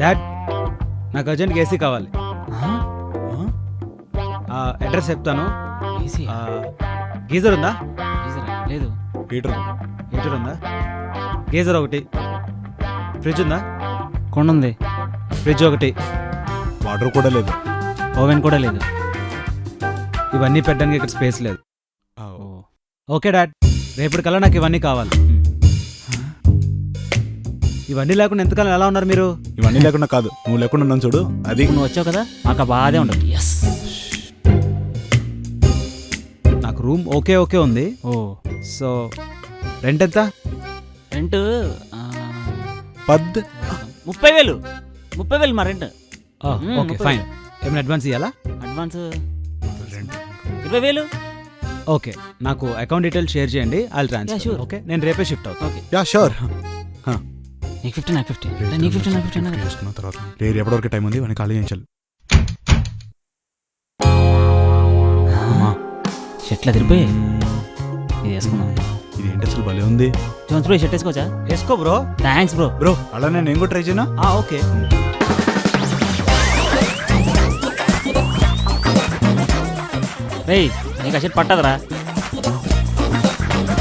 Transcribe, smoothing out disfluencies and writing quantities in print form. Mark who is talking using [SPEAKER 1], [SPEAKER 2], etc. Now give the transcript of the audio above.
[SPEAKER 1] Dad నాకు అర్జెంట్గా AC కావాలి. అడ్రస్ చెప్తాను.
[SPEAKER 2] ఈజీ
[SPEAKER 1] గీజర్ ఉందా?
[SPEAKER 2] లేదు.
[SPEAKER 1] హీటర్ ఉందా? గీజర్ ఒకటి. ఫ్రిడ్జ్ ఉందా?
[SPEAKER 2] కొండ ఉంది.
[SPEAKER 1] ఫ్రిడ్జ్ ఒకటి.
[SPEAKER 3] వాటర్ కూడా లేదు.
[SPEAKER 2] ఓవెన్ కూడా లేదు.
[SPEAKER 1] ఇవన్నీ పెట్టడానికి ఇక్కడ స్పేస్ లేదు. ఓకే డాడ్, రేపటికల్లా నాకు ఇవన్నీ కావాలి. ఇవన్నీ లేకుండా ఎంతకాలం ఎలా ఉన్నారు మీరు?
[SPEAKER 3] ఇవన్నీ లేకుండా కాదు, నువ్వు లేకుండా ఉన్నాను చూడు అది.
[SPEAKER 2] నువ్వు వచ్చావు కదా, మాకు బాధే ఉండదు. ఎస్.
[SPEAKER 1] నాకు రూమ్ ఓకే ఓకే ఉంది.
[SPEAKER 2] ఓ
[SPEAKER 1] సో రెంట్ ఎంత?
[SPEAKER 2] రెంట్
[SPEAKER 3] 10,000.
[SPEAKER 2] 30,000 మా రెంట్.
[SPEAKER 1] Okay fine. ఏమైనా అడ్వాన్స్ ఇవ్వాలా?
[SPEAKER 2] అడ్వాన్స్ 20,000.
[SPEAKER 1] ఓకే, నాకు అకౌంట్ డీటెయిల్స్ షేర్ చేయండి. I'll transfer.
[SPEAKER 2] sure.
[SPEAKER 1] ఓకే, నేను రేపే షిఫ్ట్ అవుతాను.
[SPEAKER 2] ఓకే.
[SPEAKER 3] Yeah sure.
[SPEAKER 2] నీకు 50 నాకు 50. నీకు 50 నాకు 50 అన్నా.
[SPEAKER 3] చేసుకున్న తర్వాత రేపు ఎప్పటివరకు టైం ఉంది అని ఖాళీ చేయించాలి.
[SPEAKER 2] షర్ట్లు తిరిగిపోయి ఇది వేసుకున్నాం.
[SPEAKER 3] ఇది ఏంటి అసలు భలే ఉంది.
[SPEAKER 2] జోన్స్ బ్రో షర్ట్ వేసుకోవచ్చా?
[SPEAKER 1] వేసుకో బ్రో.
[SPEAKER 2] Thanks bro.
[SPEAKER 3] బ్రో అలానే నేను కూడా ట్రై చేయనా?
[SPEAKER 1] ఓకే.
[SPEAKER 2] రేయ్ నీకు ఆ షర్ట్ పట్టదురా.